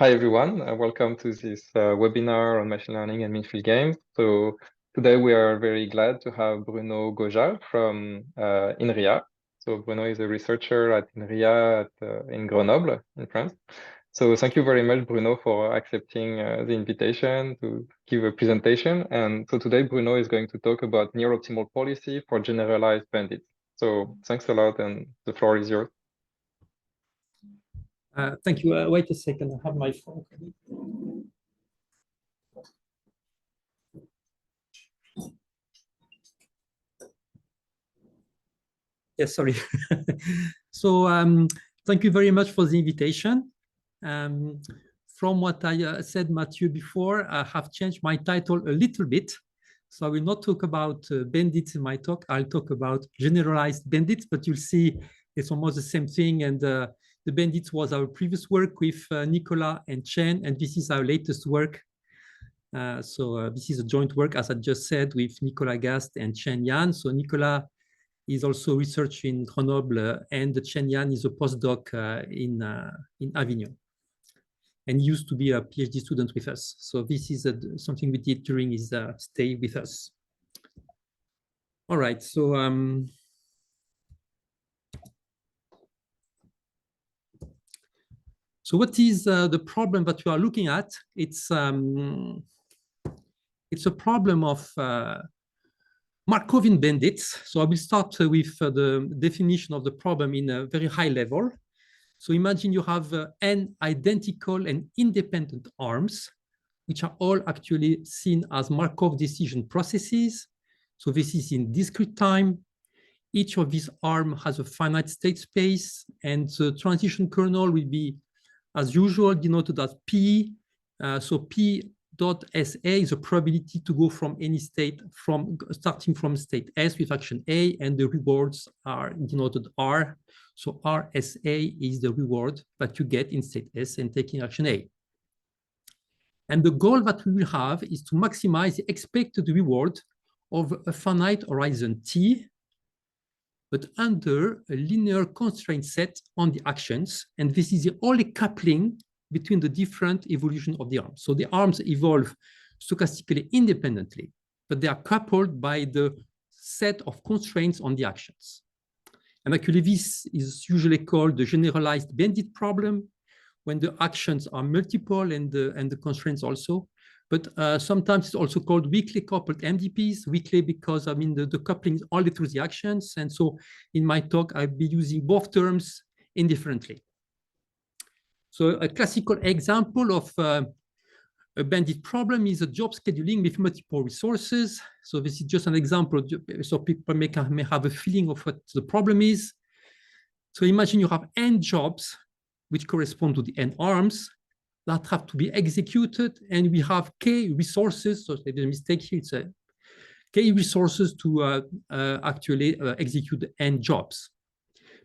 Hi everyone, welcome to this webinar on machine learning and mean field games. So today we are very glad to have Bruno Gaujal from INRIA. So Bruno is a researcher at INRIA in Grenoble in France. So thank you very much, Bruno, for accepting the invitation to give a presentation. And so today Bruno is going to talk about near-optimal policy for generalized bandits. So thanks a lot, and the floor is yours. Thank you. Wait a second, I have my phone. Yes, sorry. So thank you very much for the invitation. From what I said, Mathieu, before, I have changed my title a little bit. So I will not talk about bandits in my talk. I'll talk about generalized bandits, but you'll see it's almost the same thing. And the bandits was our previous work with Nicolas and Chen, and this is our latest work. This is a joint work, as I just said, with Nicolas Gast and Chen Yan. So Nicolas is also research in Grenoble, and Chen Yan is a postdoc in Avignon, and used to be a PhD student with us. So this is something we did during his stay with us. All right, so what is the problem that we are looking at? It's a problem of Markovian bandits. So I will start with the definition of the problem in a very high level. So imagine you have n identical and independent arms, which are all actually seen as Markov decision processes. So this is in discrete time. Each of these arms has a finite state space, and the transition kernel will be, as usual, denoted as P. So P dot SA is a probability to go from any state starting from state S with action A, and the rewards are denoted R. So RSA is the reward that you get in state S and taking action A. And the goal that we will have is to maximize the expected reward of a finite horizon T, but under a linear constraint set on the actions. And this is the only coupling between the different evolution of the arms. So the arms evolve stochastically independently, but they are coupled by the set of constraints on the actions. And actually, this is usually called the generalized bandit problem, when the actions are multiple and the constraints also. But sometimes it's also called weakly coupled MDPs, weakly because the coupling is only through the actions. And so in my talk, I'll be using both terms indifferently. So a classical example of a bandit problem is a job scheduling with multiple resources. So this is just an example, so people may have a feeling of what the problem is. So imagine you have n jobs, which correspond to the n arms that have to be executed, and we have k resources. So there's a mistake here, it's k resources to actually execute the n jobs.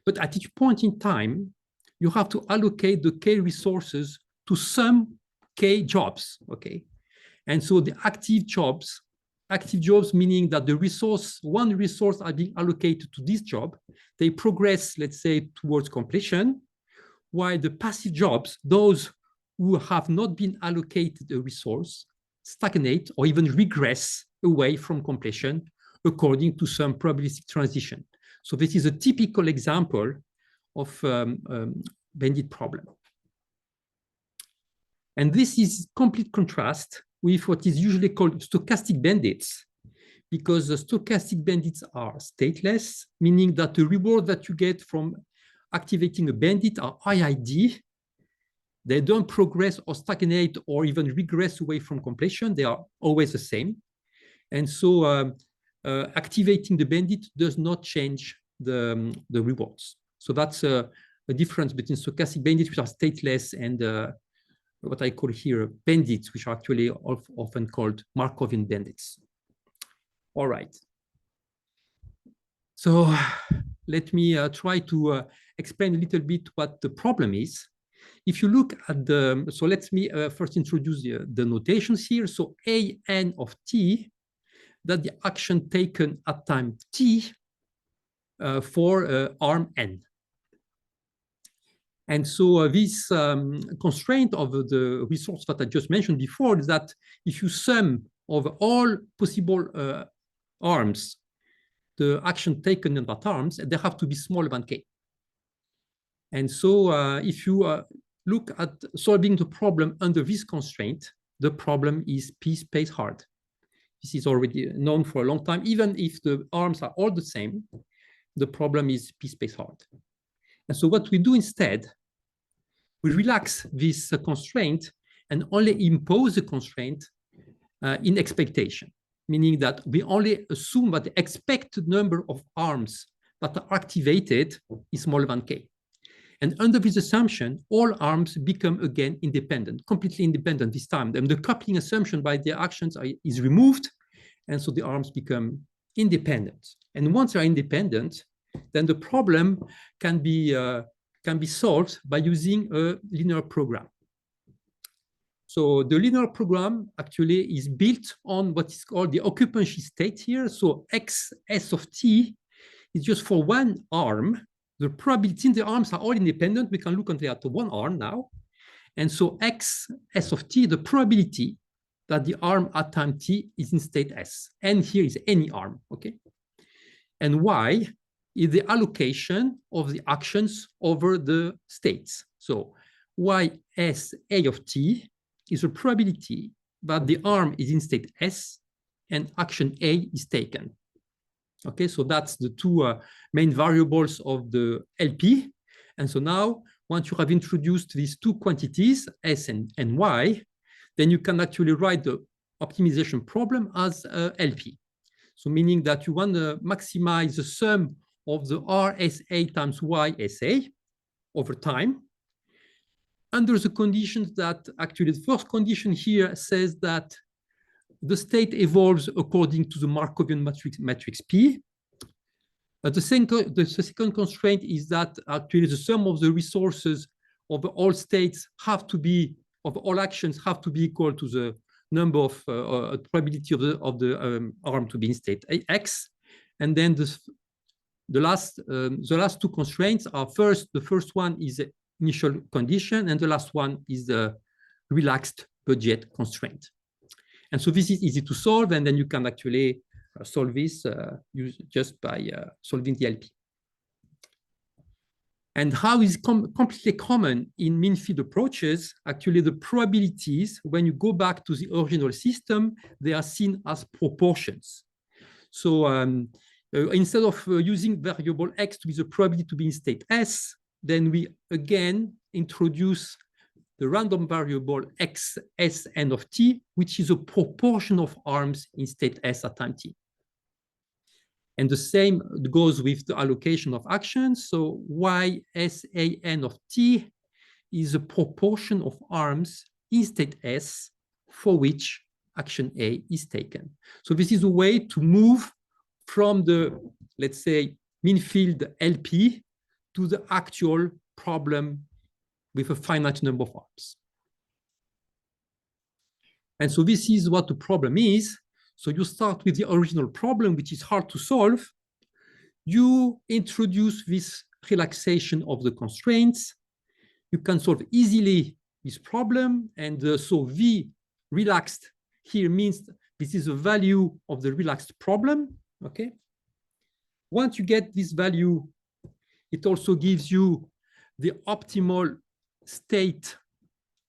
But at each point in time, you have to allocate the k resources to some k jobs, okay? And so the active jobs meaning that one resource are being allocated to this job, they progress, let's say, towards completion, while the passive jobs, those who have not been allocated a resource, stagnate or even regress away from completion according to some probabilistic transition. So this is a typical example of bandit problem. And this is complete contrast with what is usually called stochastic bandits, because the stochastic bandits are stateless, meaning that the reward that you get from activating a bandit are IID. They don't progress or stagnate or even regress away from completion. They are always the same. And so activating the bandit does not change the rewards. So that's a difference between stochastic bandits, which are stateless, and what I call here bandits, which are actually often called Markovian bandits. All right. So let me try to explain a little bit what the problem is. If you look at so let me first introduce the notations here. So AN of T, that the action taken at time T for arm N. And so this constraint of the resource that I just mentioned before is that if you sum of all possible arms, the action taken in that arms, they have to be smaller than k. And so if you look at solving the problem under this constraint, the problem is p-space hard. This is already known for a long time. Even if the arms are all the same, the problem is p-space hard. And so what we do instead, we relax this constraint and only impose a constraint in expectation, meaning that we only assume that the expected number of arms that are activated is smaller than k. And under this assumption, all arms become again independent, completely independent this time. And the coupling assumption by their actions is removed, and so the arms become independent. And once they're independent, then the problem can be solved by using a linear program. So the linear program actually is built on what is called the occupancy state here. So xs of t is just for one arm. The probability in the arms are all independent. We can look only at one arm now. And so xs of t, the probability that the arm at time t is in state s. And here is any arm, okay? And y is the allocation of the actions over the states. So ys a of t is a probability that the arm is in state s and action a is taken. Okay, so that's the two main variables of the LP. And so now, once you have introduced these two quantities, S and Y, then you can actually write the optimization problem as LP. So meaning that you want to maximize the sum of the RSA times YSA over time, under the conditions that actually the first condition here says that the state evolves according to the Markovian matrix P. The second constraint is that actually the sum of the resources of all states have to be, of all actions have to be equal to the number of probability of the arm to be in state X. And then the last two constraints are the first one is the initial condition, and the last one is the relaxed budget constraint. And so this is easy to solve, and then you can actually solve this just by solving the LP. And how is completely common in mean field approaches, actually the probabilities, when you go back to the original system, they are seen as proportions. So instead of using variable x to be the probability to be in state S, then we again introduce the random variable x s n of t, which is a proportion of arms in state S at time t. And the same goes with the allocation of actions. So y s a n of t is a proportion of arms in state S for which action A is taken. So this is a way to move from the, let's say, mean field LP to the actual problem with a finite number of arms. And so this is what the problem is. So you start with the original problem, which is hard to solve. You introduce this relaxation of the constraints. You can solve easily this problem. And so V relaxed here means this is a value of the relaxed problem, okay? Once you get this value, it also gives you the optimal state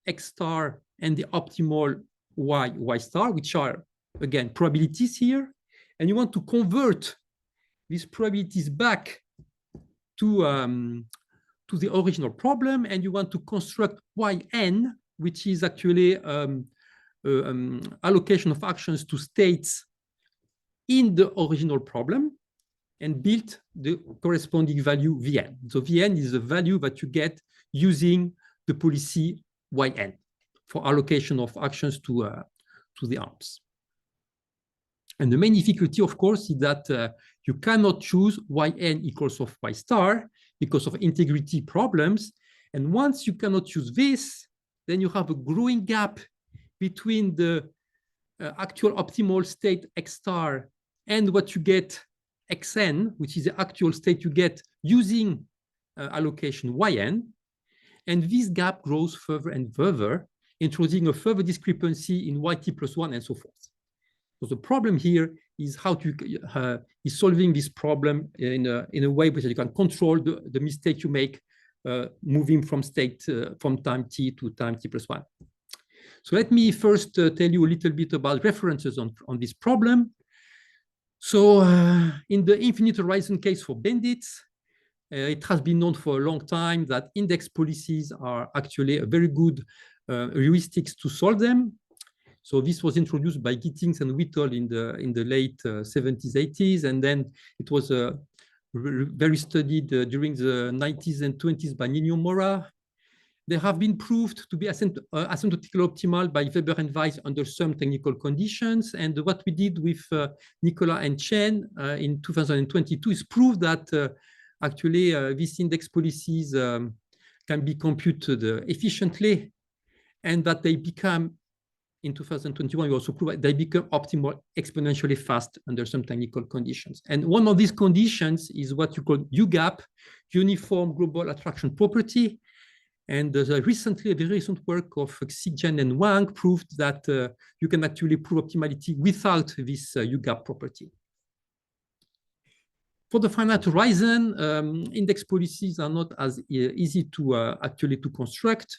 X star and the optimal Y star, which are, again, probabilities here. And you want to convert these probabilities back to the original problem, and you want to construct Yn, which is actually allocation of actions to states in the original problem, and build the corresponding value Vn. So Vn is the value that you get using the policy Yn for allocation of actions to the arms. And the main difficulty, of course, is that you cannot choose Yn equals of Y star because of integrity problems. And once you cannot choose this, then you have a growing gap between the actual optimal state X star and what you get Xn, which is the actual state you get using allocation Yn. And this gap grows further and further, introducing a further discrepancy in yt plus 1 and so forth. So the problem here is how to is solving this problem in a way which you can control the mistake you make moving from from time t to time t plus 1. So let me first tell you a little bit about references on this problem. So in the infinite horizon case for bandits, it has been known for a long time that index policies are actually a very good heuristics to solve them. So this was introduced by Gittings and Whittle in the late 70s, 80s, and then it was very studied during the 90s and 20s by Nino Mora. They have been proved to be asymptotically optimal by Weber and Weiss under some technical conditions. And what we did with Nicolas and Chen in 2022 is prove that actually these index policies can be computed efficiently, and that they become, in 2021, we also proved they become optimal exponentially fast under some technical conditions. And one of these conditions is what you call UGAP, Uniform Global Attraction Property. And the very recent work of Xizhen and Wang proved that you can actually prove optimality without this UGAP property. For the finite horizon, index policies are not as easy to actually to construct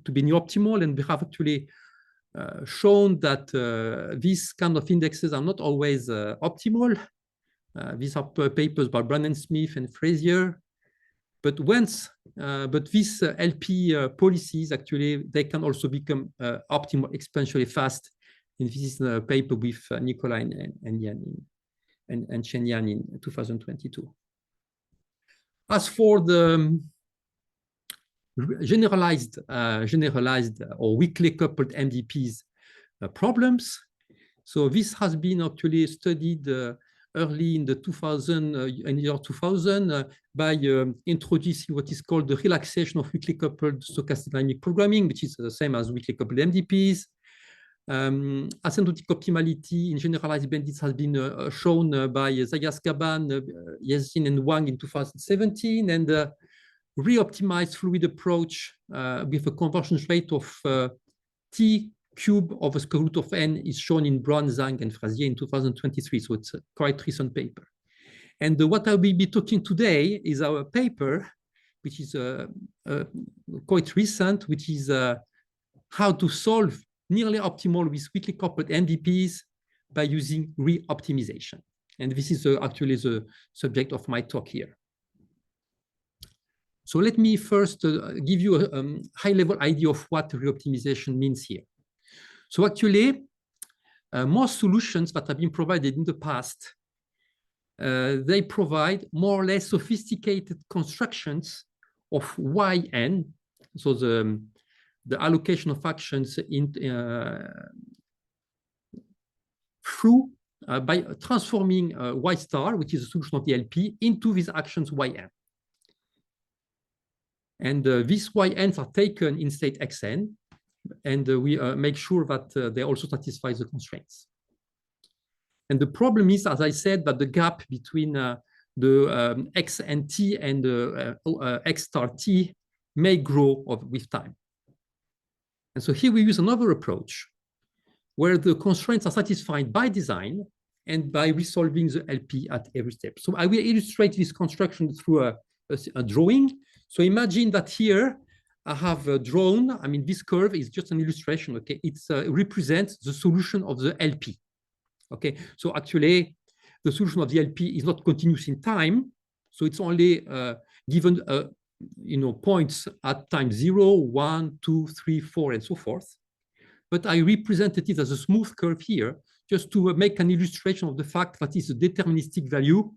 to be near optimal, and we have actually shown that these kind of indexes are not always optimal. These are papers by Brandon Smith and Frazier. But these LP policies, actually, they can also become optimal exponentially fast. And this is a paper with Nicola and Chen Yan in 2022. As for the generalized or weakly coupled MDPs problems, so this has been actually studied early in the year 2000 by introducing what is called the relaxation of weakly coupled stochastic dynamic programming, which is the same as weakly coupled MDPs. Asymptotic optimality in generalized bandits has been shown by Zayas-Gaban, Yazin, and Wang in 2017, and re-optimized fluid approach with a conversion rate of T cube of the square root of n is shown in Brown, Zhang, and Frazier in 2023. So it's a quite recent paper. And what I will be talking today is our paper, which is quite recent, which is how to solve nearly optimal with weakly coupled MDPs by using re-optimization. And this is actually the subject of my talk here. So let me first give you a high-level idea of what re-optimization means here. So actually, most solutions that have been provided in the past, they provide more or less sophisticated constructions of Yn, so the allocation of actions in through by transforming Y star, which is a solution of the LP, into these actions Yn. And these Yns are taken in state Xn, and we make sure that they also satisfy the constraints. And the problem is, as I said, that the gap between the X and T and the X star T may grow with time. And so here we use another approach where the constraints are satisfied by design and by resolving the LP at every step. So I will illustrate this construction through a drawing. So imagine that here I have drawn, I mean, this curve is just an illustration, okay? It represents the solution of the LP, okay? So actually, the solution of the LP is not continuous in time, so it's only given, points at time 0, 1, 2, 3, 4, and so forth. But I represented it as a smooth curve here, just to make an illustration of the fact that it's a deterministic value.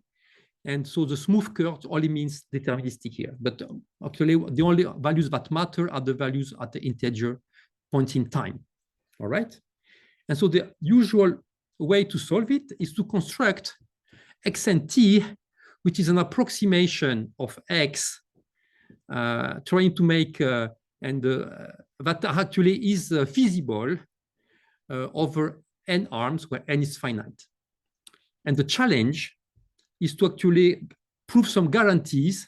And so the smooth curve only means deterministic here. But actually, the only values that matter are the values at the integer points in time. All right? And so the usual way to solve it is to construct xnt, which is an approximation of x, trying to make, that actually is feasible over n arms where n is finite. And the challenge is to actually prove some guarantees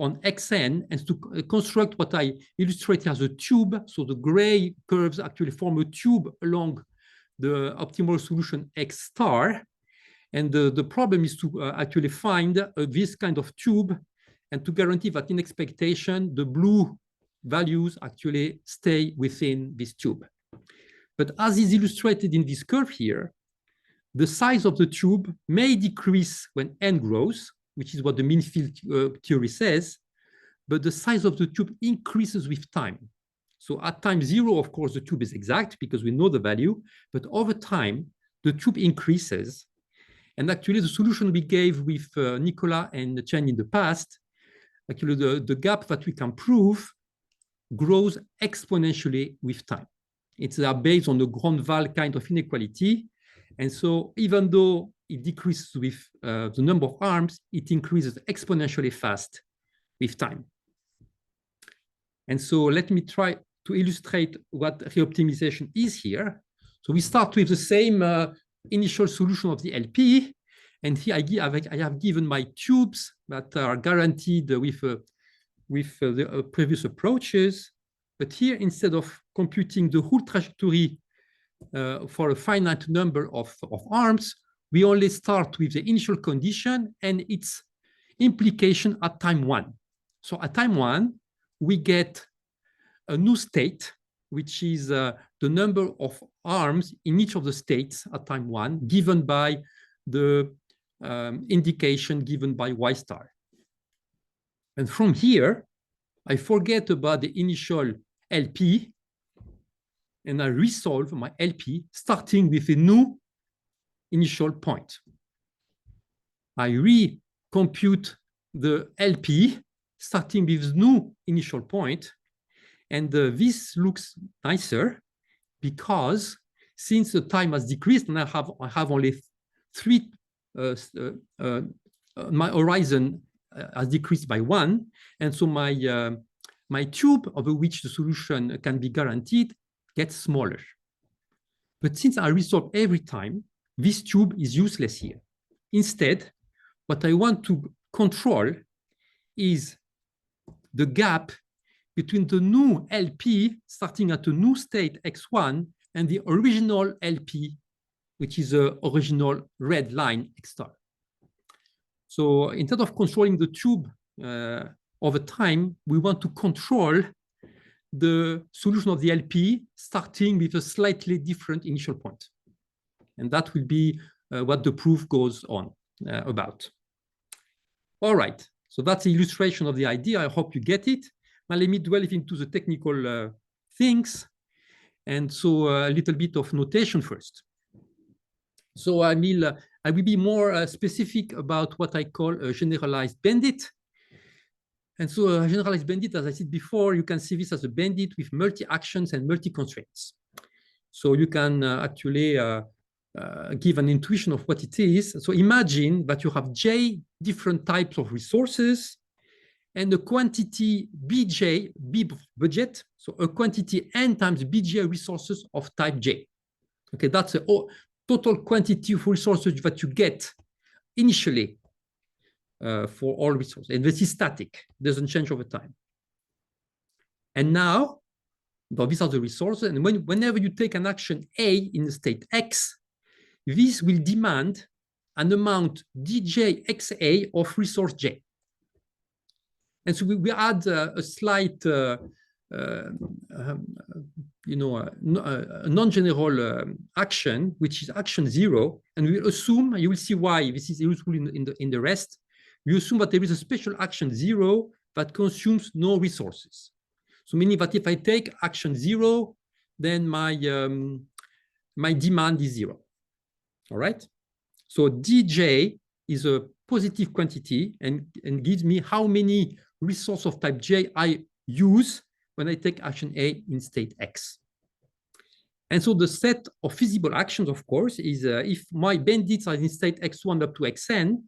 on xn and to construct what I illustrate as a tube. So the gray curves actually form a tube along the optimal solution x star. And the problem is to actually find this kind of tube and to guarantee that in expectation, the blue values actually stay within this tube. But as is illustrated in this curve here, the size of the tube may decrease when n grows, which is what the mean field theory says, but the size of the tube increases with time. So at time 0, of course, the tube is exact because we know the value, but over time, the tube increases. And actually, the solution we gave with Nicolas and Chen in the past, actually, the gap that we can prove grows exponentially with time. It's based on the Grandval kind of inequality. And so even though it decreases with the number of arms, it increases exponentially fast with time. And so let me try to illustrate what reoptimization is here. So we start with the same initial solution of the LP. And here I have given my tubes that are guaranteed with the previous approaches. But here, instead of computing the whole trajectory for a finite number of arms, we only start with the initial condition and its implication at time 1. So at time 1, we get a new state, which is the number of arms in each of the states at time 1, given by the indication given by y star. And from here, I forget about the initial LP, and I resolve my LP starting with a new initial point. I recompute the LP starting with new initial point, and this looks nicer because since the time has decreased and I have only 3, my horizon has decreased by 1, and so my tube over which the solution can be guaranteed gets smaller. But since I resolve every time, this tube is useless here. Instead, what I want to control is the gap between the new LP starting at a new state x1 and the original LP, which is the original red line x star. So instead of controlling the tube over time, we want to control the solution of the LP starting with a slightly different initial point. And that will be what the proof goes on about. All right, so that's the illustration of the idea. I hope you get it. Now let me dwell into the technical things. And so a little bit of notation first. So I will be more specific about what I call a generalized bandit. And so a generalized bandit, as I said before, you can see this as a bandit with multi-actions and multi-constraints. So you can actually give an intuition of what it is. So imagine that you have J different types of resources and a quantity Bj, B budget, so a quantity n times Bj resources of type J. Okay, that's the total quantity of resources that you get initially for all resources. And this is static, doesn't change over time. And now, these are the resources. And whenever you take an action A in the state X, this will demand an amount dj xa of resource J. And so we add a slight, a non-general action, which is action 0, and we assume, you will see why this is useful in the rest. We assume that there is a special action 0 that consumes no resources. So meaning that if I take action 0, then my demand is 0. All right. So dj is a positive quantity and gives me how many resource of type J I use when I take action A in state X. And so the set of feasible actions, of course, is if my bandits are in state X1 up to Xn,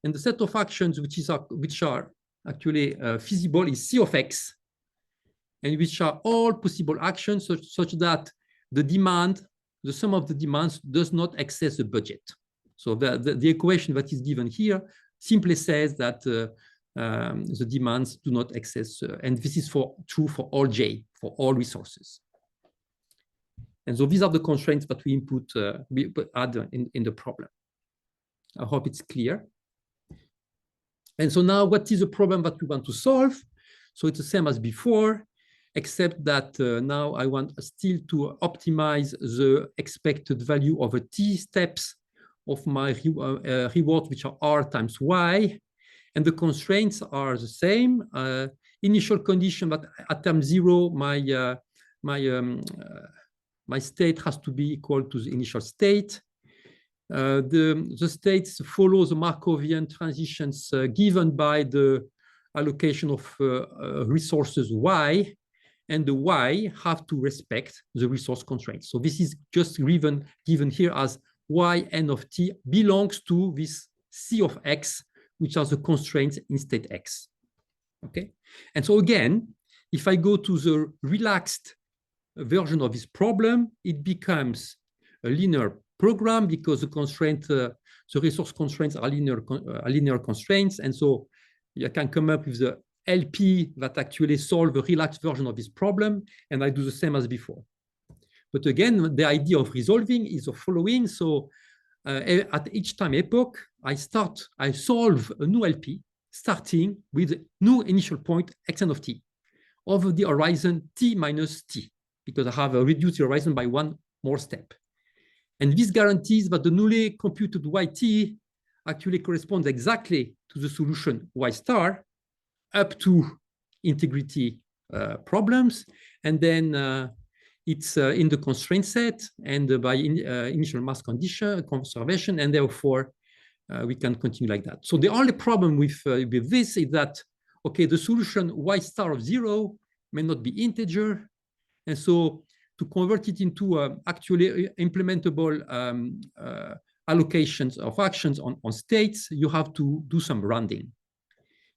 and the set of actions which are actually feasible is C of X, and which are all possible actions such that the sum of the demands does not excess the budget. So the equation that is given here simply says that the demands do not excess, and this is true for all j, for all resources. And so these are the constraints that we input, we add in the problem. I hope it's clear. And so now what is the problem that we want to solve? So it's the same as before, except that now I want still to optimize the expected value of the t steps of my reward, which are r times y. And the constraints are the same. Initial condition that at time 0, my state has to be equal to the initial state. The states follow the Markovian transitions given by the allocation of resources y, and the y have to respect the resource constraints. So this is just given here as y n of t belongs to this c of x, which are the constraints in state x. Okay, and so again, if I go to the relaxed version of this problem, it becomes a linear program because the constraint, the resource constraints are linear constraints, and so you can come up with the LP that actually solve a relaxed version of this problem, and I do the same as before. But again, the idea of resolving is the following. So at each time epoch, I solve a new LP starting with a new initial point xn of t over the horizon t minus t, because I have reduced the horizon by one more step. And this guarantees that the newly computed yt actually corresponds exactly to the solution y star up to integrity problems. And then it's in the constraint set and by initial mass condition conservation, and therefore we can continue like that. So the only problem with this is that, okay, the solution y star of 0 may not be integer. And so to convert it into actually implementable allocations of actions on states, you have to do some rounding.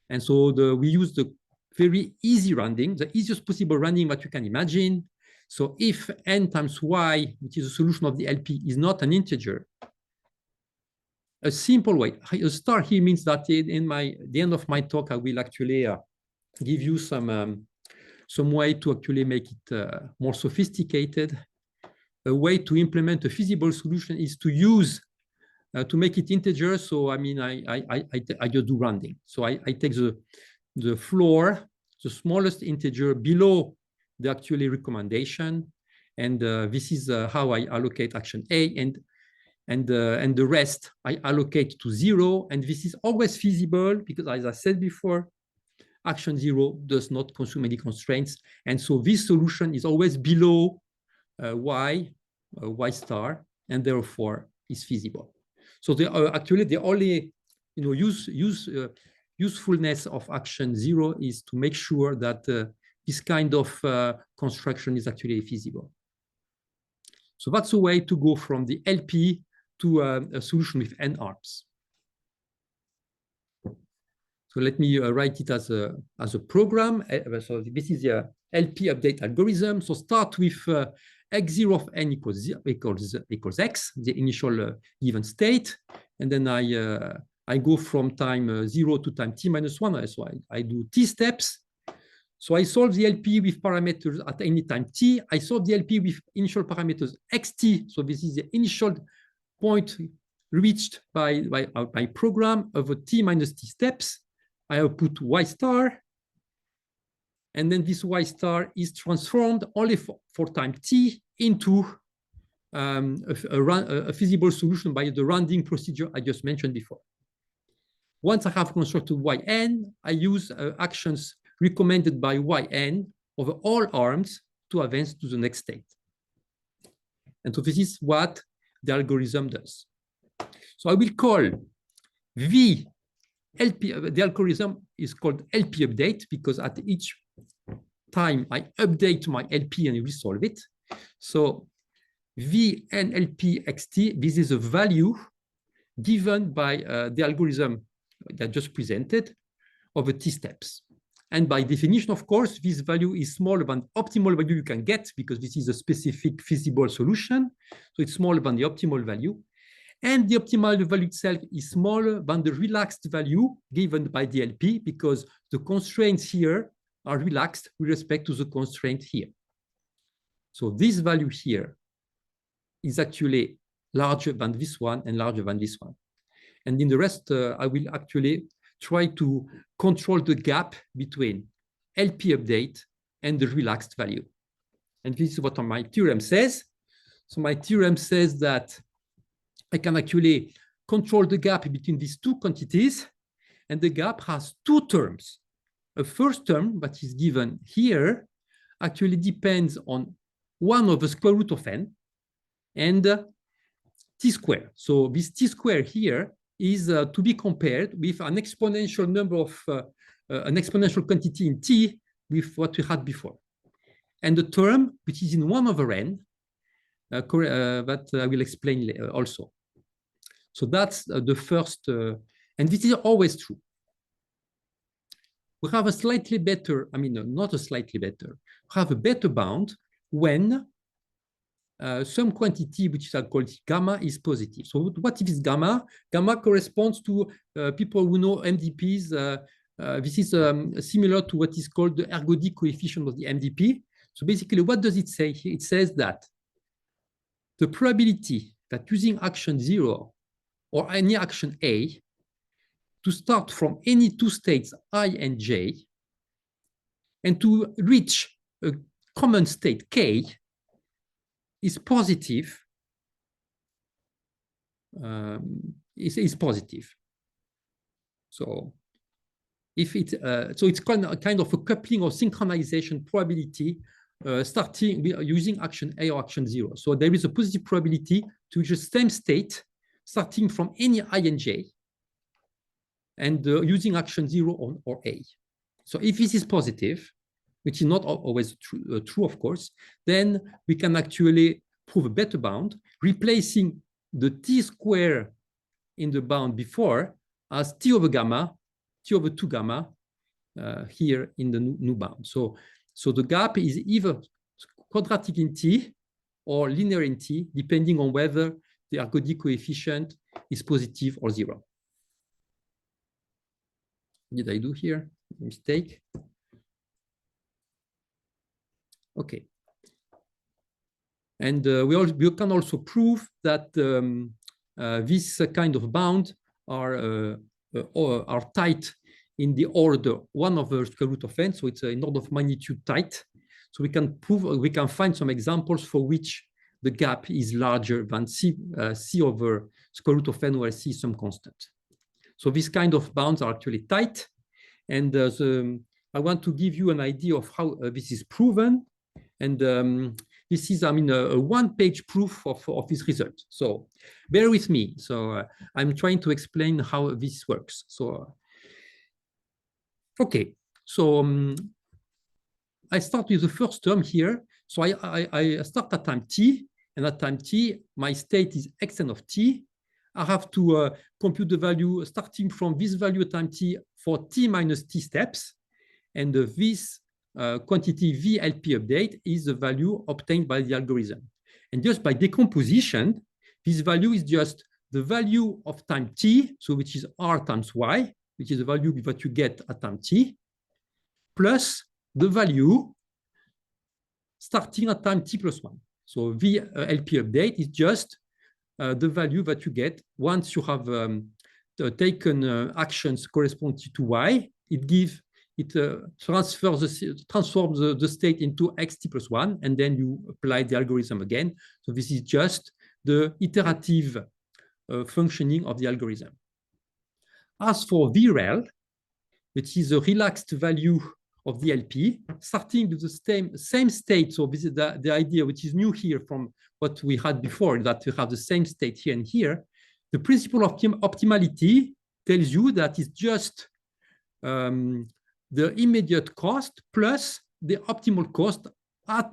And so we use the very easy rounding, the easiest possible rounding that you can imagine. So if n times y, which is the solution of the LP, is not an integer, a simple way, a star here means that in the end of my talk, I will actually give you some way to actually make it more sophisticated. A way to implement a feasible solution is to use to make it integer. So I mean, I just do rounding. So I take the floor, the smallest integer below the actually recommendation, and this is how I allocate action A, and the rest I allocate to 0. And this is always feasible because, as I said before, action 0 does not consume any constraints, and so this solution is always below y star, and therefore is feasible. So actually the only usefulness of action 0 is to make sure that this kind of construction is actually feasible. So that's a way to go from the LP to a solution with n arms. So let me write it as a program. So this is the LP update algorithm. So start with x0 of n equals x, the initial given state, and then I go from time 0 to time t minus 1. So I do t steps. So I solve the LP with parameters at any time t. I solve the LP with initial parameters xt. So this is the initial point reached by my program over t minus t steps. I output y star, and then this y star is transformed only for time t into a feasible solution by the rounding procedure I just mentioned before. Once I have constructed yn, I use actions recommended by yn over all arms to advance to the next state. And so this is what the algorithm does. So I will call the algorithm is called LP update because at each time I update my LP and resolve it. So v n LP xt, this is a value given by the algorithm that I just presented over t steps. And by definition, of course, this value is smaller than optimal value you can get because this is a specific feasible solution. So it's smaller than the optimal value. And the optimal value itself is smaller than the relaxed value given by the LP, because the constraints here are relaxed with respect to the constraint here. So this value here is actually larger than this one and larger than this one. And in the rest, I will actually try to control the gap between LP update and the relaxed value. And this is what my theorem says. So my theorem says that I can actually control the gap between these two quantities, and the gap has two terms. A first term that is given here actually depends on 1 over square root of n and t squared. So this t squared here is to be compared with an exponential number of an exponential quantity in t with what we had before. And the term, which is in 1 over n, that I will explain also. So that's the first, and this is always true. We have a slightly better, I mean, not a slightly better, we have a better bound when some quantity, which is called gamma, is positive. So what is gamma? Gamma corresponds to people who know MDPs. This is similar to what is called the ergodic coefficient of the MDP. So basically, what does it say here? It says that the probability that using action 0 or any action A to start from any two states I and J and to reach a common state K is positive, is positive. So if it, so it's kind of a coupling or synchronization probability starting using action A or action 0. So there is a positive probability to reach the same state starting from any I and J and using action 0 or A. So if this is positive, which is not always true, of course, then we can actually prove a better bound, replacing the t square in the bound before as t over gamma, t over 2 gamma here in the new bound. So the gap is either quadratic in t or linear in t, depending on whether the ergodic coefficient is positive or 0. Did I do here a mistake? Okay. And we can also prove that this kind of bound are tight in the order 1 over square root of n. So it's in order of magnitude tight. So we can prove, we can find some examples for which the gap is larger than c over square root of n, where c is some constant. So these kind of bounds are actually tight. And I want to give you an idea of how this is proven. And this is, I mean, a one-page proof of this result. So bear with me. So I'm trying to explain how this works. So, okay. So I start with the first term here. So I start at time t, and at time t, my state is xn of t. I have to compute the value starting from this value at time t for t minus t steps. And this quantity VLP update is the value obtained by the algorithm. And just by decomposition, this value is just the value of time t, so which is r times y, which is the value that you get at time t, plus the value starting at time t plus 1. So VLP update is just the value that you get once you have taken actions corresponding to y. It transforms the state into xt plus 1, and then you apply the algorithm again. So this is just the iterative functioning of the algorithm. As for VREL, which is a relaxed value of the LP, starting with the same state. So this is the idea which is new here from what we had before, that we have the same state here and here. The principle of optimality tells you that it's just the immediate cost plus the optimal cost at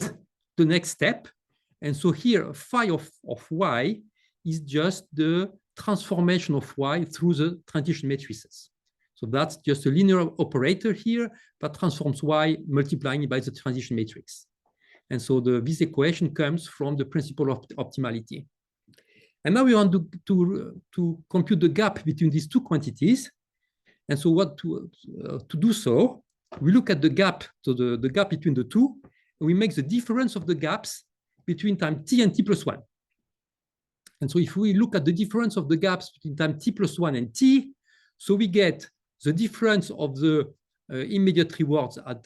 the next step. And so here, phi of y is just the transformation of y through the transition matrices. So that's just a linear operator here that transforms y multiplying by the transition matrix. And so this equation comes from the principle of optimality. And now we want to compute the gap between these two quantities. And so what to do so, we look at the gap, so the gap between the two, and we make the difference of the gaps between time t and t plus 1. And so if we look at the difference of the gaps between time t plus 1 and t, so we get the difference of the immediate rewards at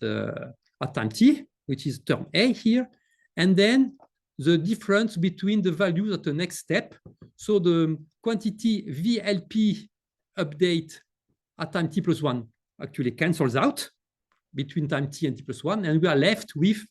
time t, which is term A here, and then the difference between the values at the next step. So the quantity VLP update at time t plus 1 actually cancels out between time t and t plus 1, and we are left with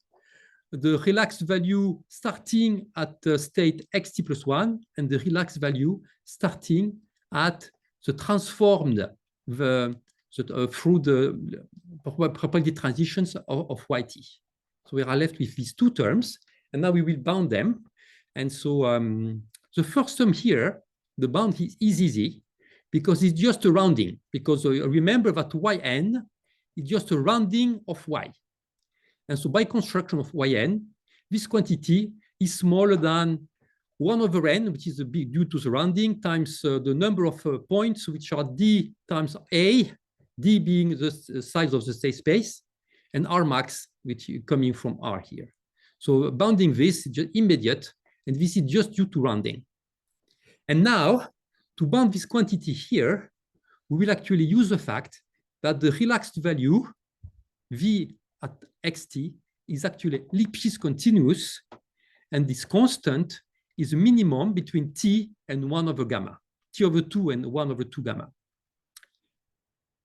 the relaxed value starting at state xt plus 1 and the relaxed value starting at the transformed through the property transitions of yt. So we are left with these two terms, and now we will bound them. And so the first term here, the bound is easy because it's just a rounding, because remember that yn is just a rounding of y. And so by construction of yn, this quantity is smaller than 1 over n, which is a big due to the rounding, times the number of points, which are d times a, d being the size of the state space, and r max, which is coming from r here. So bounding this is just immediate, and this is just due to rounding. And now, to bound this quantity here, we will actually use the fact that the relaxed value v at xt is actually Lipschitz continuous, and this constant is a minimum between t and 1 over gamma, t over 2 and 1 over 2 gamma.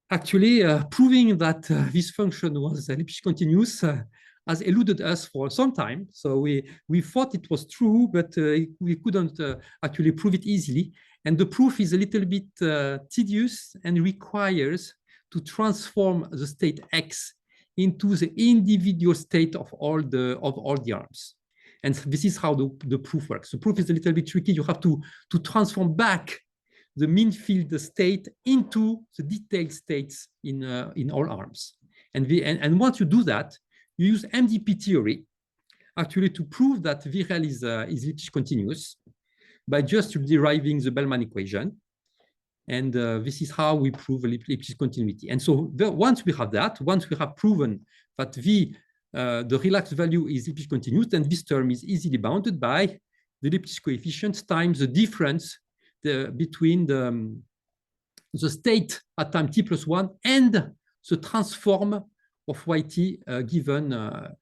Actually, proving that this function was Lipschitz continuous has eluded us for some time. So we thought it was true, but we couldn't actually prove it easily. And the proof is a little bit tedious and requires to transform the state x into the individual state of all the arms. And this is how the proof works. The proof is a little bit tricky. You have to transform back the mean field state into the detailed states in all arms. And once you do that, you use MDP theory actually to prove that VREL is Lipschitz continuous by just deriving the Bellman equation. And this is how we prove Lipschitz continuity. And so once we have that, once we have proven that the relaxed value is Lipschitz continuous, then this term is easily bounded by the Lipschitz coefficient times the difference between the state at time t plus 1 and the transform of yt given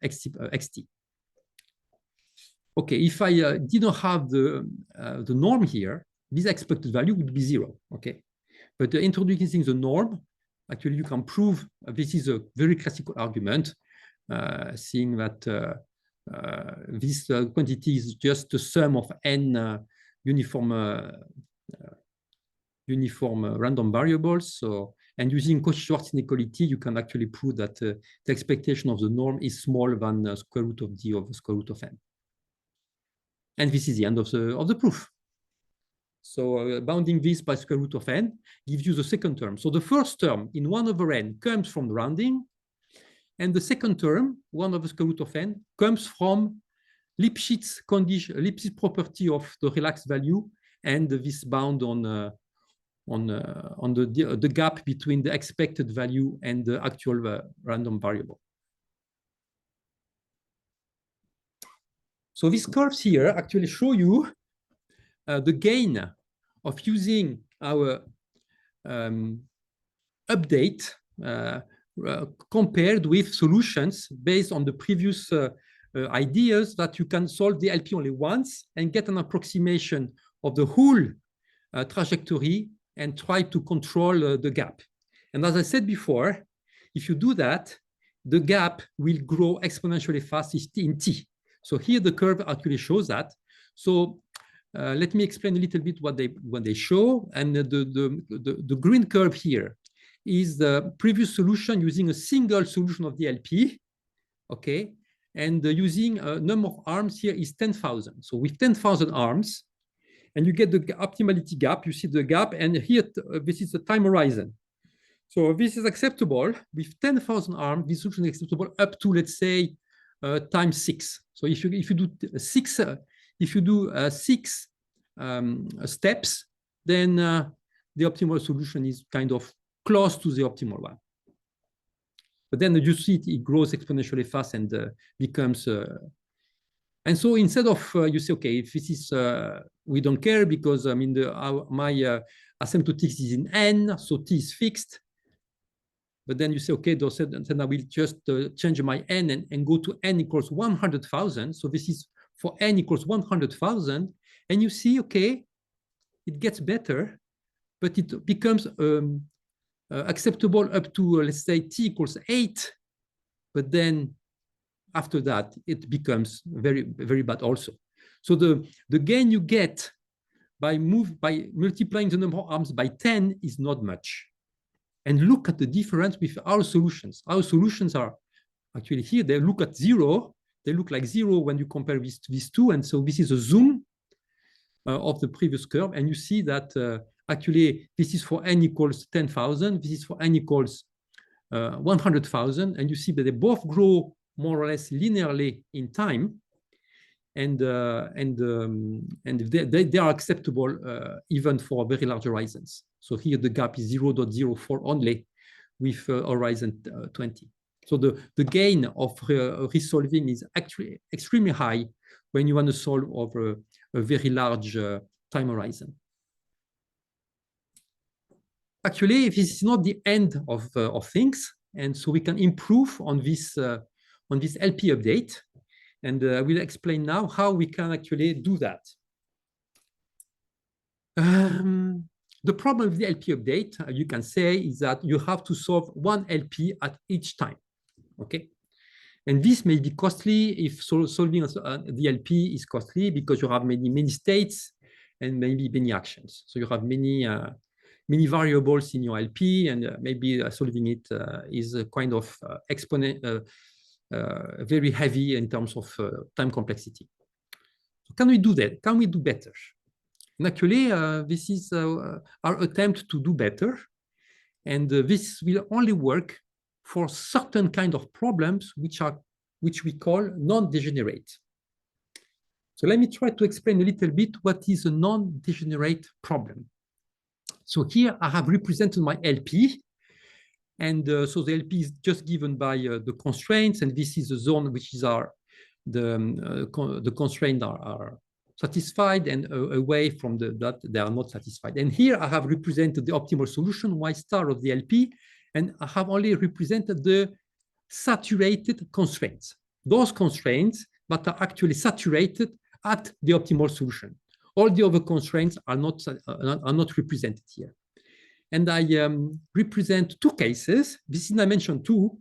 xt. Okay, if I didn't have the norm here, this expected value would be 0, okay? But introducing the norm, actually you can prove, this is a very classical argument, seeing that this quantity is just the sum of n uniform random variables. So, and using Cauchy-Schwarz inequality, you can actually prove that the expectation of the norm is smaller than square root of d over square root of n. And this is the end of the proof. So bounding this by square root of n gives you the second term. So the first term in 1 over n comes from the rounding, and the second term, 1 over square root of n, comes from Lipschitz condition, Lipschitz property of the relaxed value, and this bound on the gap between the expected value and the actual random variable. So these curves here actually show you the gain of using our update compared with solutions based on the previous ideas that you can solve the LP only once and get an approximation of the whole trajectory and try to control the gap. And as I said before, if you do that, the gap will grow exponentially fast in t. So here the curve actually shows that. So let me explain a little bit what they show. And the green curve here is the previous solution using a single solution of the LP, okay? And using a number of arms here is 10,000. So with 10,000 arms, and you get the optimality gap, you see the gap, and here this is the time horizon. So this is acceptable with 10,000 arms. This solution is acceptable up to, let's say, times 6. So if you do 6, if you do 6 steps, then the optimal solution is kind of close to the optimal one. But then you see it grows exponentially fast and becomes. And so instead of you say, okay, if this is we don't care because I mean my asymptotics is in n, so t is fixed. But then you say, okay, then I will just change my n and go to n equals 100,000. So this is for n equals 100,000, and you see, okay, it gets better, but it becomes acceptable up to, let's say, t equals 8, but then after that, it becomes very, very bad also. So the gain you get by multiplying the number of arms by 10 is not much. And look at the difference with our solutions. Our solutions are actually here, they look at 0. They look like 0 when you compare these two. And so this is a zoom of the previous curve. And you see that actually this is for n equals 10,000. This is for n equals 100,000. And you see that they both grow more or less linearly in time. And they are acceptable even for very large horizons. So here the gap is 0.04 only with horizon 20. So the gain of resolving is actually extremely high when you want to solve over a very large time horizon. Actually, this is not the end of things, and so we can improve on this LP update. And I will explain now how we can actually do that. The problem with the LP update, you can say, is that you have to solve one LP at each time, okay? And this may be costly if solving the LP is costly because you have many states and maybe many actions. So you have many variables in your LP, and maybe solving it is kind of very heavy in terms of time complexity. So can we do that? Can we do better? And actually, this is our attempt to do better. And this will only work for certain kind of problems which we call non-degenerate. So let me try to explain a little bit what is a non-degenerate problem. So here I have represented my LP. And so the LP is just given by the constraints, and this is the zone which is the constraints are satisfied, and away from that they are not satisfied. And here I have represented the optimal solution, Y star of the LP, and I have only represented the saturated constraints, those constraints that are actually saturated at the optimal solution. All the other constraints are not represented here. And I represent two cases. This is dimension 2.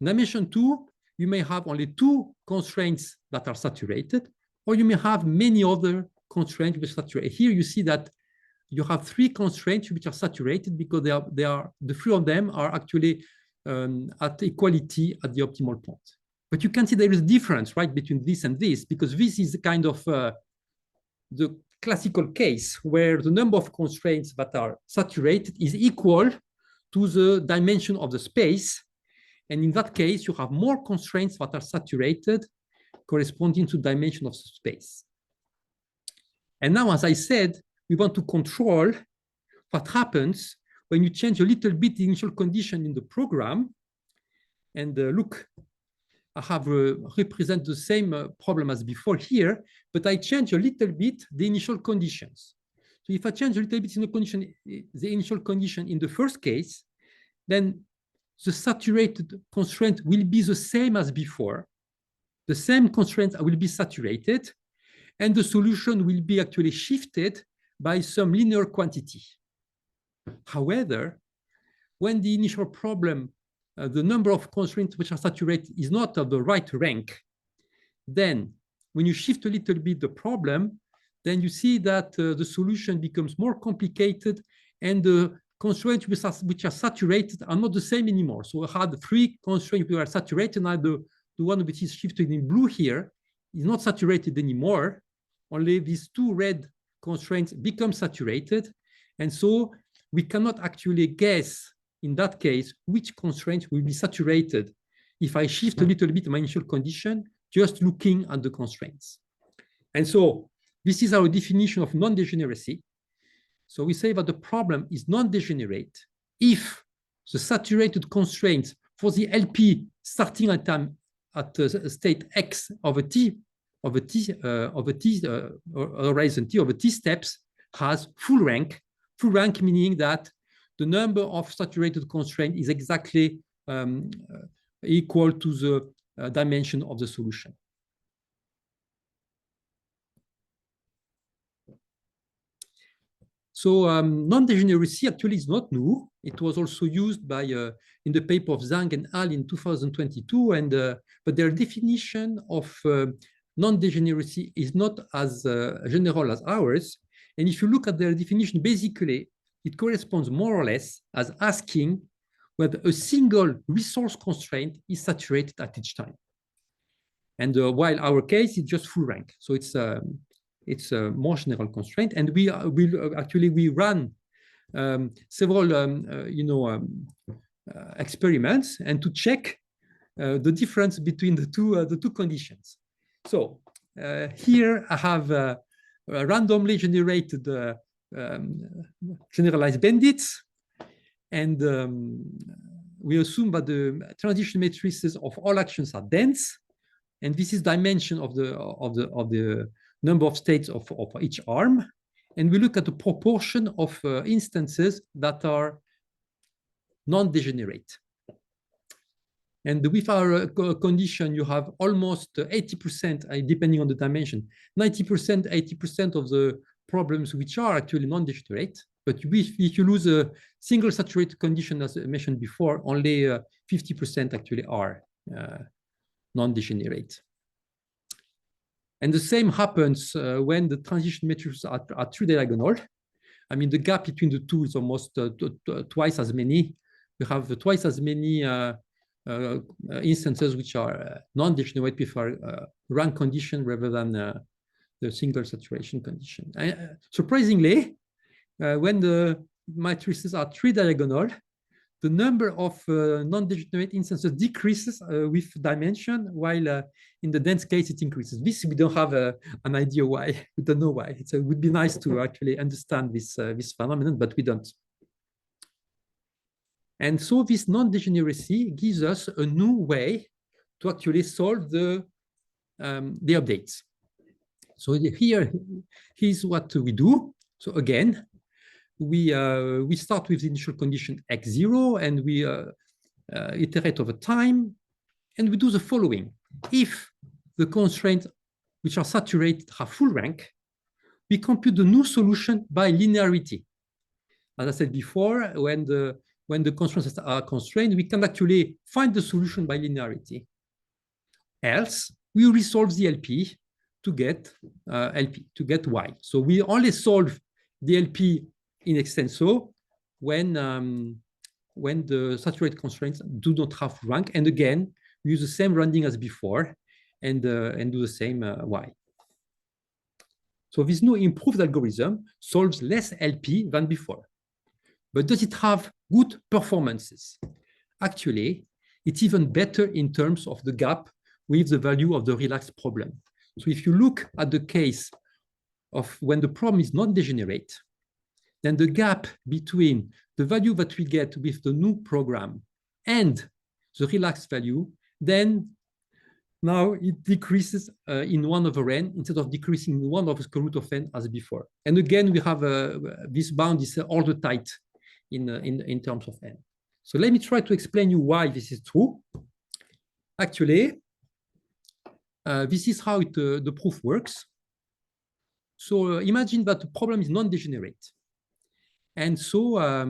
In dimension 2, you may have only 2 constraints that are saturated, or you may have many other constraints which are saturated. Here you see that you have 3 constraints which are saturated because the 3 of them are actually at equality at the optimal point. But you can see there is a difference, right, between this and this, because this is kind of the classical case where the number of constraints that are saturated is equal to the dimension of the space. And in that case, you have more constraints that are saturated corresponding to dimension of the space. And now, as I said, we want to control what happens when you change a little bit the initial condition in the program. And look, I have represented the same problem as before here, but I change a little bit the initial conditions. So if I change a little bit in the initial condition in the first case, then the saturated constraint will be the same as before. The same constraints will be saturated, and the solution will be actually shifted by some linear quantity. However, when the initial problem, the number of constraints which are saturated is not of the right rank, then when you shift a little bit the problem, then you see that the solution becomes more complicated, and the constraints which are saturated are not the same anymore. So I had 3 constraints which are saturated, and the one which is shifted in blue here is not saturated anymore. Only these 2 red constraints become saturated. And so we cannot actually guess in that case which constraints will be saturated if I shift a little bit my initial condition, just looking at the constraints. And so this is our definition of non-degeneracy. So we say that the problem is non-degenerate if the saturated constraints for the LP starting at time at state X of a T horizon T of a T steps has full rank meaning that the number of saturated constraints is exactly equal to the dimension of the solution. So non-degeneracy actually is not new. It was also used by in the paper of Zhang and Al in 2022, and but their definition of non-degeneracy is not as general as ours. And if you look at their definition, basically it corresponds more or less as asking whether a single resource constraint is saturated at each time. And while our case is just full rank, so it's a more general constraint, and we run several experiments and to check the difference between the two conditions. So here I have randomly generated generalized bandits, and we assume that the transition matrices of all actions are dense, and this is dimension of the number of states of each arm. And we look at the proportion of instances that are non-degenerate. And with our condition, you have almost 80%, depending on the dimension, 90%, 80% of the problems which are actually non-degenerate. But if you lose a single saturated condition, as I mentioned before, only 50% actually are non-degenerate. And the same happens when the transition matrices are tridiagonal. I mean, the gap between the two is almost twice as many. We have twice as many instances which are non-degenerate with our rank condition rather than the single saturation condition. Surprisingly, when the matrices are tridiagonal, the number of non-degenerate instances decreases with dimension, while in the dense case it increases. This we don't have an idea why. We don't know why. It would be nice to actually understand this phenomenon, but we don't. And so this non-degeneracy gives us a new way to actually solve the updates. So here's what we do. So again, we start with the initial condition x0, and we iterate over time, and we do the following. If the constraints which are saturated have full rank, we compute the new solution by linearity. As I said before, when the constraints are constrained, we can actually find the solution by linearity. Else, we resolve the LP to get Y. So we only solve the LP in extenso when the saturated constraints do not have rank. And again, we use the same rounding as before and do the same Y. So this new improved algorithm solves less LP than before. But does it have good performances? Actually, it's even better in terms of the gap with the value of the relaxed problem. So if you look at the case of when the problem is non-degenerate, then the gap between the value that we get with the new program and the relaxed value, then now it decreases in 1 over n instead of decreasing in 1 over square root of n as before. And again, we have this bound is order tight in terms of n. So let me try to explain you why this is true. Actually, this is how the proof works. So imagine that the problem is non-degenerate. And so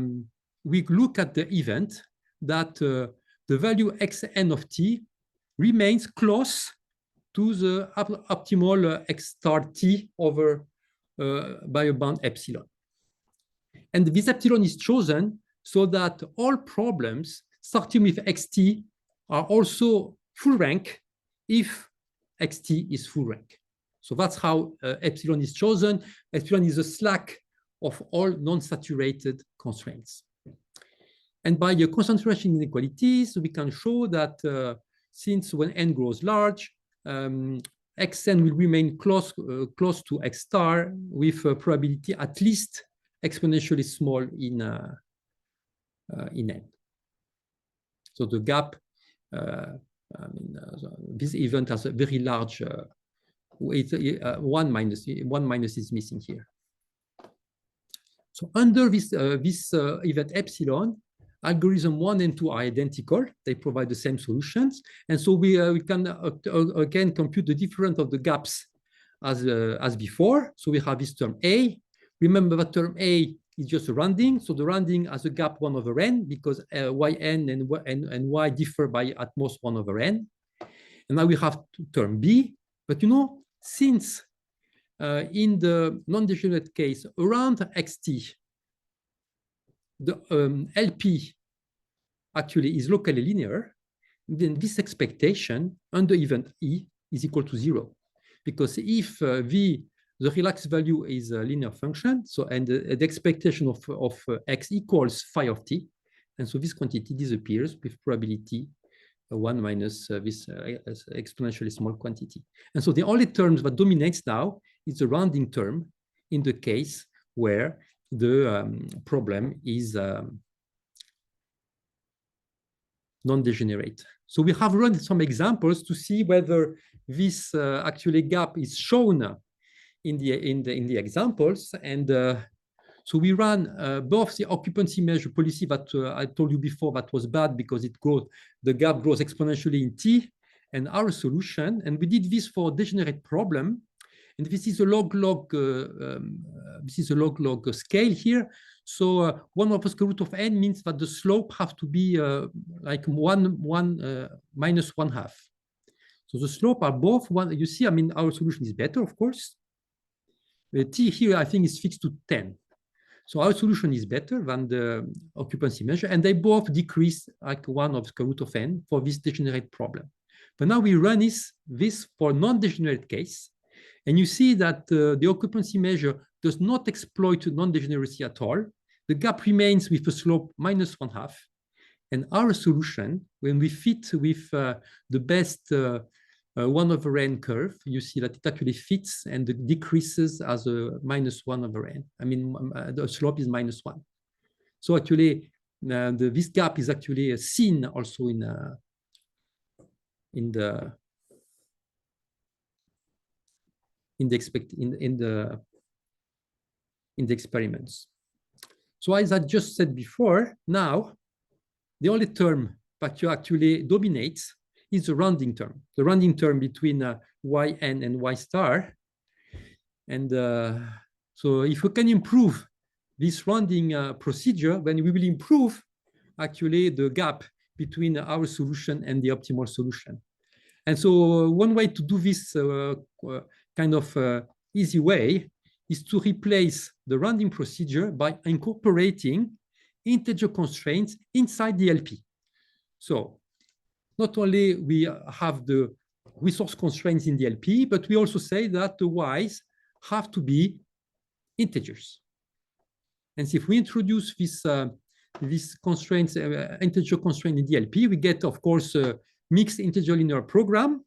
we look at the event that the value xn of t remains close to the optimal x star t over by a bound epsilon. And this epsilon is chosen so that all problems starting with xt are also full rank if xt is full rank. So that's how epsilon is chosen. Epsilon is the slack of all non-saturated constraints. And by the concentration inequalities, we can show that since when n grows large, xn will remain close to x star with a probability at least exponentially small in n. So the gap, this event has a very large, one minus is missing here. So under this event epsilon, algorithm 1 and 2 are identical. They provide the same solutions. And so we can again compute the difference of the gaps as before. So we have this term A. Remember that term A is just a rounding. So the rounding has a gap 1 over n because yn and y differ by at most 1 over n. And now we have term B. But you know, since in the non-degenerate case around xt, the LP actually is locally linear, then this expectation under event E is equal to 0. Because if V, the relaxed value is a linear function, so and the expectation of x equals phi of t, and so this quantity disappears with probability 1 minus this exponentially small quantity. And so the only term that dominates now is the rounding term in the case where the problem is non-degenerate. So we have run some examples to see whether this actually gap is shown in the examples. And so we ran both the occupancy measure policy that I told you before that was bad because the gap grows exponentially in t, and our solution. And we did this for a degenerate problem. And this is a log-log scale here. So 1 over square root of n means that the slope has to be like minus 1/2. So the slope are both one. You see, I mean, our solution is better, of course. The t here, I think, is fixed to 10. So our solution is better than the occupancy measure, and they both decrease like 1 over square root of n for this degenerate problem. But now we run this for non-degenerate case. And you see that the occupancy measure does not exploit non-degeneracy at all. The gap remains with a slope minus 1/2. And our solution, when we fit with the best 1 over n curve, you see that it actually fits and it decreases as a minus 1 over n. I mean, the slope is minus 1. So actually, this gap is actually seen also in the experiments. So as I just said before, now the only term that you actually dominates is the rounding term between yn and y star. And so if we can improve this rounding procedure, then we will improve actually the gap between our solution and the optimal solution. And so one way to do this kind of easy way is to replace the rounding procedure by incorporating integer constraints inside the LP. So not only we have the resource constraints in the LP, but we also say that the y's have to be integers. And so if we introduce this constraints, integer constraint in the LP, we get, of course, a mixed integer linear program.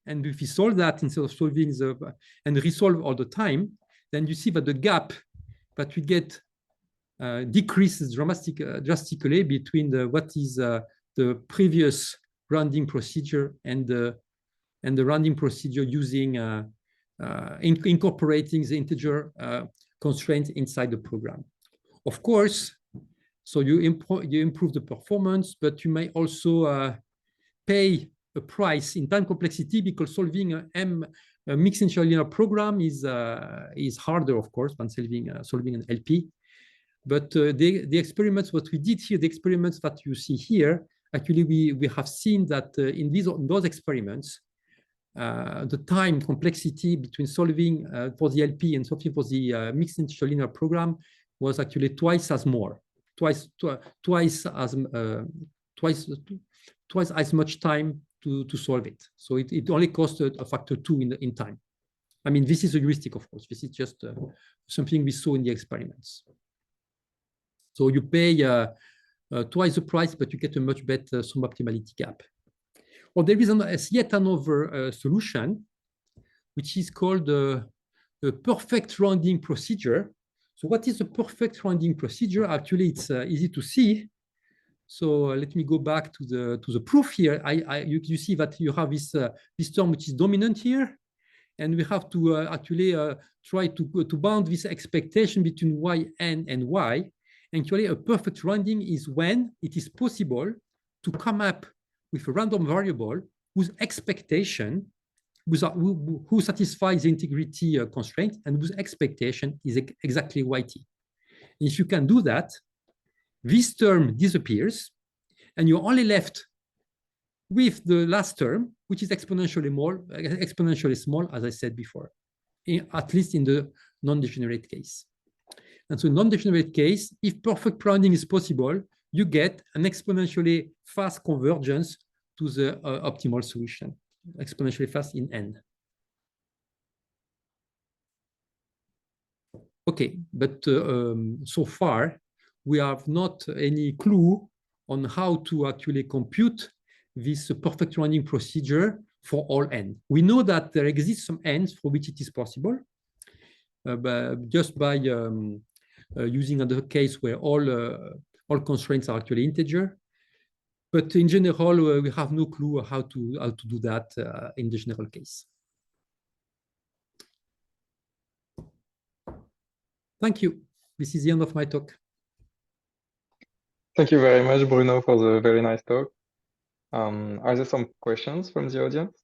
And if we solve that instead of solving and resolve all the time, then you see that the gap that we get decreases drastically between what is the previous rounding procedure and the rounding procedure using incorporating the integer constraints inside the program. Of course, so you improve the performance, but you may also pay a price in time complexity because solving a mixed integer linear program is harder, of course, than solving an LP. But the experiments, what we did here, the experiments that you see here, actually we have seen that in those experiments, the time complexity between solving for the LP and solving for the mixed integer linear program was actually twice as much time to solve it. So it only cost a factor 2 in time. I mean, this is a heuristic, of course. This is just something we saw in the experiments. So you pay twice the price, but you get a much better sum optimality gap. Well, there is yet another solution which is called the perfect rounding procedure. So what is the perfect rounding procedure? Actually, it's easy to see. So let me go back to the proof here. You see that you have this term which is dominant here, and we have to actually try to bound this expectation between yn and y. Actually, a perfect rounding is when it is possible to come up with a random variable whose expectation, who satisfies the integrity constraint, and whose expectation is exactly yt. And if you can do that, this term disappears, and you're only left with the last term, which is exponentially small, as I said before, at least in the non-degenerate case. And so in non-degenerate case, if perfect rounding is possible, you get an exponentially fast convergence to the optimal solution, exponentially fast in n. Okay, but so far, we have not any clue on how to actually compute this perfect rounding procedure for all n. We know that there exists some n's for which it is possible, but just by using another case where all constraints are actually integer. But in general, we have no clue how to do that in the general case. Thank you. This is the end of my talk. Thank you very much, Bruno, for the very nice talk. Are there some questions from the audience?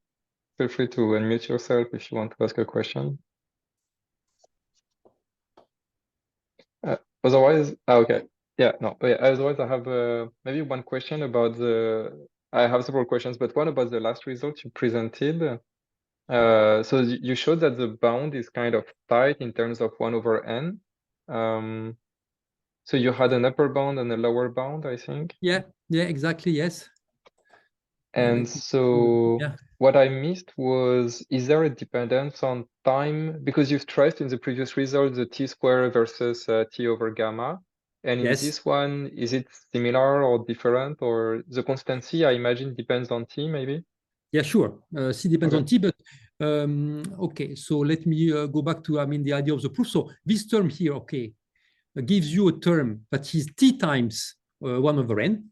Feel free to unmute yourself if you want to ask a question. Otherwise, okay. Yeah, no, yeah, otherwise I have maybe one question about I have several questions, but one about the last result you presented. So you showed that the bound is kind of tight in terms of 1 over n. So you had an upper bound and a lower bound, I think. Yeah, exactly, yes. And so what I missed was, is there a dependence on time? Because you've stressed in the previous result the t-square versus t over gamma. And in this one, is it similar or different? Or the constancy, I imagine, depends on t, maybe? Yeah, sure. C depends on t, but okay. So let me go back to, the idea of the proof. So this term here, okay, gives you a term that is t times 1 over n.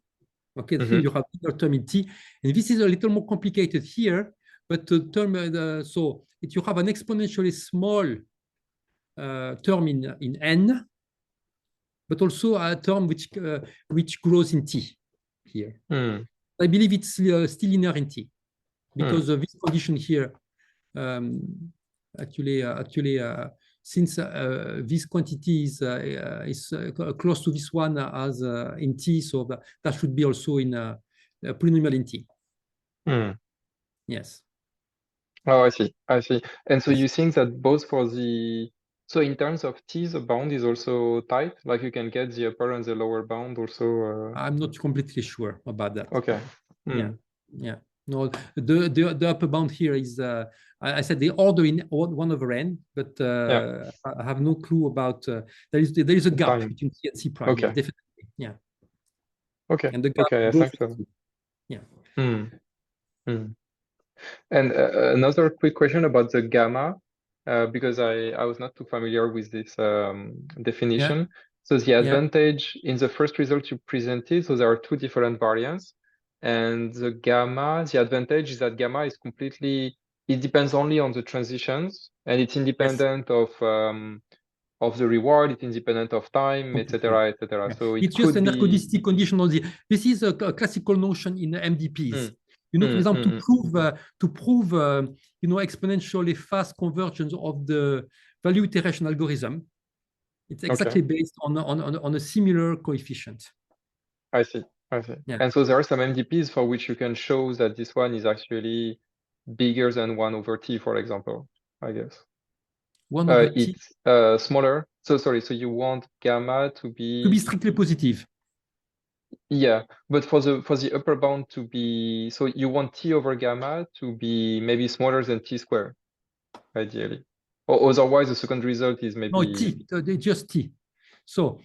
Okay, here you have another term in t, and this is a little more complicated here. But the term, so you have an exponentially small term in n, but also a term which grows in t here. I believe it's still linear in t, because of this condition here. Since this quantity is close to this one as in t, so that should be also in a polynomial in t. Yes. Oh, I see. And so you think that both for so in terms of t, the bound is also tight? Like you can get the upper and the lower bound also? I'm not completely sure about that. Okay. Yeah. No, the upper bound here is, I said the order in 1 over n, but I have no clue about, there is a gap between t and c prime. Okay. Yeah, definitely. Yeah. Okay. And the gap Thanks. Yeah. And another quick question about the gamma, because I was not too familiar with this definition. So the advantage in the first result you presented, so there are 2 different variants. And the gamma, the advantage is that gamma is completely, it depends only on the transitions, and it's independent of the reward, it's independent of time, etc., etc. So it's just an ergodicity conditional. This is a classical notion in MDPs. For example, to prove exponentially fast convergence of the value iteration algorithm, it's exactly based on a similar coefficient. I see. Yeah. And so there are some MDPs for which you can show that this one is actually bigger than 1 over t, for example, I guess. 1 over t? It's smaller. So sorry, so you want gamma to be strictly positive. Yeah, but for the upper bound to be, so you want t over gamma to be maybe smaller than t squared, ideally. Or otherwise the second result is maybe... No, t, just t. So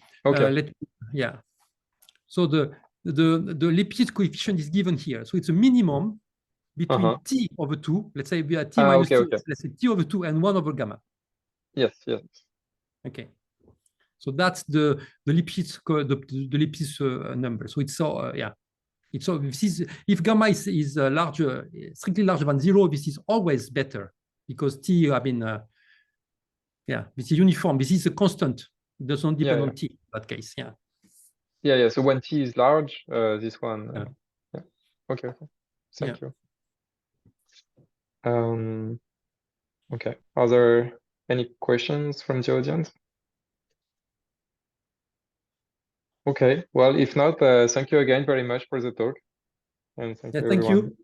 so the Lipschitz coefficient is given here. So it's a minimum between t over 2, let's say we are t Ah, minus okay, 2, okay. let's say t over 2 and 1 over gamma. Yes, yes. Okay. So that's the Lipschitz the Lipschitz number. So it's yeah. It's so this is if gamma is larger, strictly larger than 0, this is always better because t, I mean, yeah, this is uniform. This is a constant. It does not depend on t in that case. Yeah. Yeah, yeah. So when t is large, this one. Yeah. Okay, okay. Thank you. Okay. Are there any questions from the audience? Okay. Well, if not, thank you again very much for the talk, and thank you Thank everyone. you.